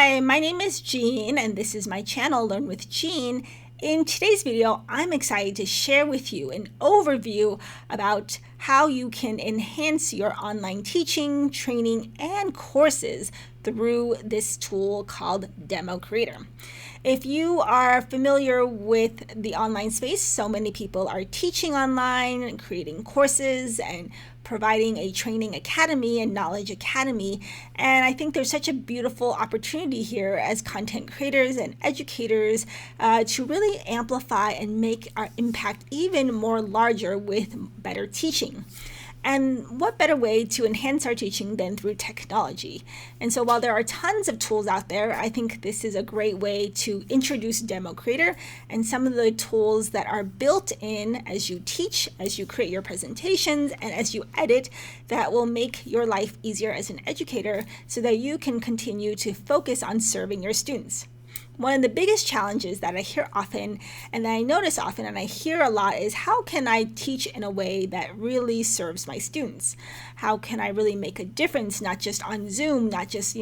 Hi, my name is Jean, and this is my channel, Learn with Jean. In today's video, I'm excited to share with you an overview about how you can enhance your online teaching, training, and courses through this tool called DemoCreator. If you are familiar with the online space, so many people are teaching online and creating courses and providing a training academy and knowledge academy. And I think there's such a beautiful opportunity here as content creators and educators to really amplify and make our impact even more larger with better teaching. And what better way to enhance our teaching than through technology? And so while there are tons of tools out there, I think this is a great way to introduce DemoCreator and some of the tools that are built in as you teach, as you create your presentations, and as you edit that will make your life easier as an educator so that you can continue to focus on serving your students. One of the biggest challenges that I hear often and that I notice often and I hear a lot is how can I teach in a way that really serves my students? How can I really make a difference, not just on Zoom, not just,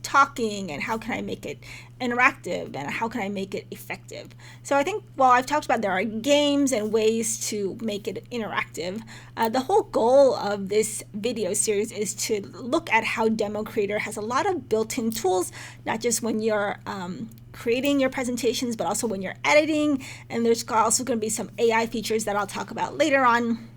talking, and how can I make it interactive and how can I make it effective? So I think while I've talked about there are games and ways to make it interactive, the whole goal of this video series is to look at how DemoCreator has a lot of built-in tools, not just when you're creating your presentations, but also when you're editing. And there's also going to be some AI features that I'll talk about later on.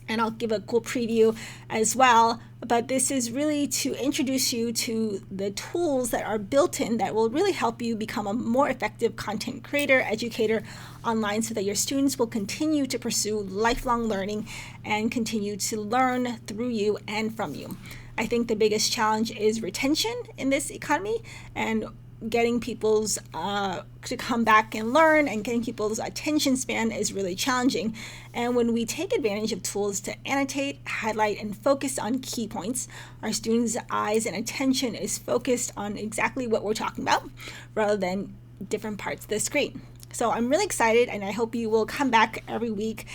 And I'll give a cool preview as well. But this is really to introduce you to the tools that are built in that will really help you become a more effective content creator, educator online so that your students will continue to pursue lifelong learning and continue to learn through you and from you. I think the biggest challenge is retention in this economy and getting people's to come back and learn, and getting people's attention span is really challenging. And when we take advantage of tools to annotate, highlight, and focus on key points, our students' eyes and attention is focused on exactly what we're talking about rather than different parts of the screen. So I'm really excited, and I hope you will come back every week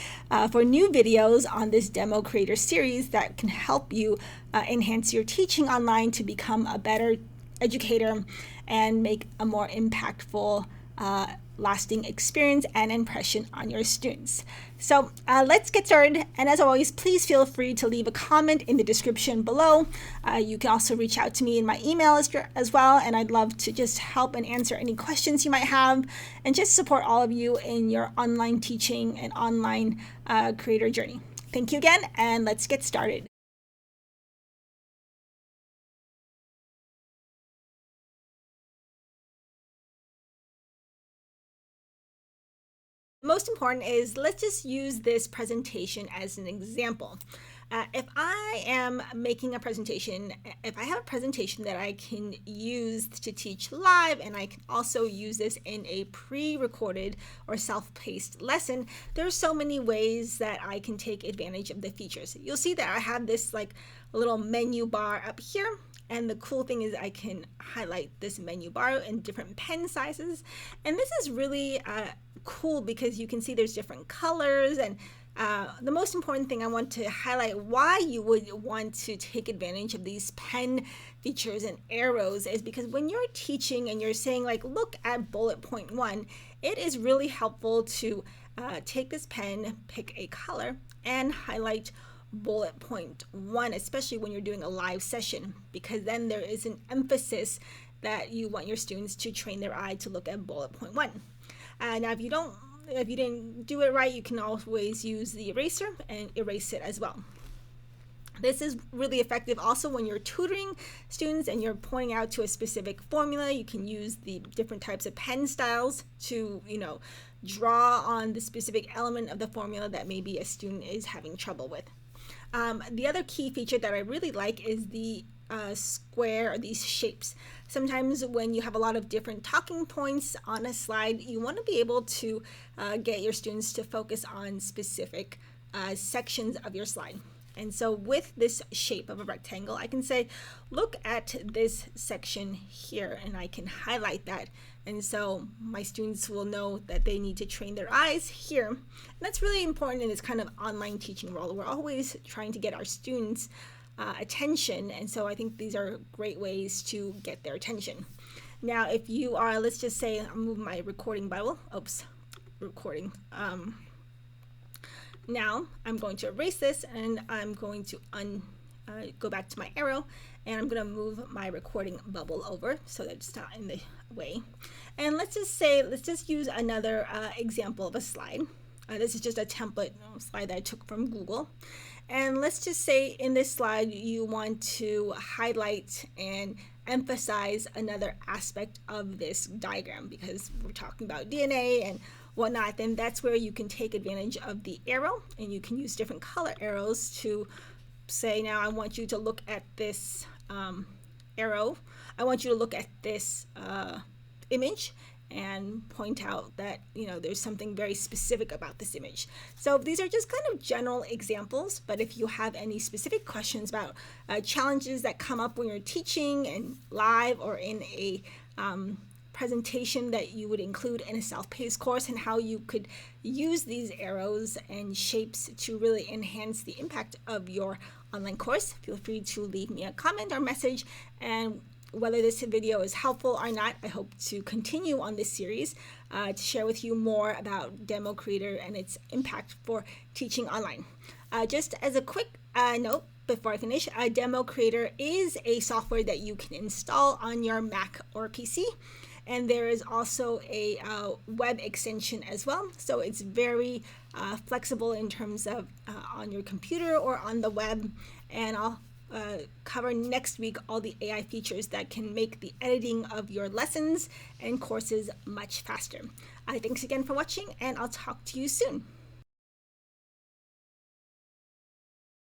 for new videos on this DemoCreator series that can help you enhance your teaching online to become a better educator and make a more impactful, lasting experience and impression on your students. So let's get started. And as always, please feel free to leave a comment in the description below. You can also reach out to me in my email as well, and I'd love to just help and answer any questions you might have and just support all of you in your online teaching and online creator journey. Thank you again, and let's get started. Most important is, let's just use this presentation as an example. If I am making a presentation, if I have a presentation that I can use to teach live, and I can also use this in a pre-recorded or self-paced lesson, there's so many ways that I can take advantage of the features. You'll see that I have this like little menu bar up here. And the cool thing is I can highlight this menu bar in different pen sizes. And this is really cool because you can see there's different colors. And the most important thing I want to highlight why you would want to take advantage of these pen features and arrows is because when you're teaching and you're saying like, look at bullet point 1, it is really helpful to take this pen, pick a color, and highlight bullet point 1, especially when you're doing a live session, because then there is an emphasis that you want your students to train their eye to look at bullet point 1. Now if you didn't do it right, you can always use the eraser and erase it as well. This is really effective also when you're tutoring students and you're pointing out to a specific formula. You can use the different types of pen styles to, draw on the specific element of the formula that maybe a student is having trouble with. The other key feature that I really like is the square or these shapes. Sometimes when you have a lot of different talking points on a slide, you want to be able to get your students to focus on specific sections of your slide. And so with this shape of a rectangle, I can say, look at this section here, and I can highlight that. And so my students will know that they need to train their eyes here. And that's really important in this kind of online teaching world. We're always trying to get our students attention. And so I think these are great ways to get their attention. Now, if you are, let's just say, I'll move my recording bubble. Oops, recording. Now I'm going to erase this, and I'm going to go back to my arrow, and I'm going to move my recording bubble over so that it's not in the way. And let's just use another example of a slide. This is just a template slide that I took from Google. And let's just say in this slide you want to highlight and emphasize another aspect of this diagram, because we're talking about DNA and whatnot. Then that's where you can take advantage of the arrow, and you can use different color arrows to say, now I want you to look at this arrow. I want you to look at this image and point out that, there's something very specific about this image. So these are just kind of general examples, but if you have any specific questions about challenges that come up when you're teaching and live, or in a presentation that you would include in a self-paced course, and how you could use these arrows and shapes to really enhance the impact of your online course, feel free to leave me a comment or message. And whether this video is helpful or not, I hope to continue on this series to share with you more about DemoCreator and its impact for teaching online. Just as a quick note before I finish, DemoCreator is a software that you can install on your Mac or PC. And there is also a web extension as well. So it's very flexible in terms of on your computer or on the web. And I'll cover next week all the AI features that can make the editing of your lessons and courses much faster. Thanks again for watching, and I'll talk to you soon.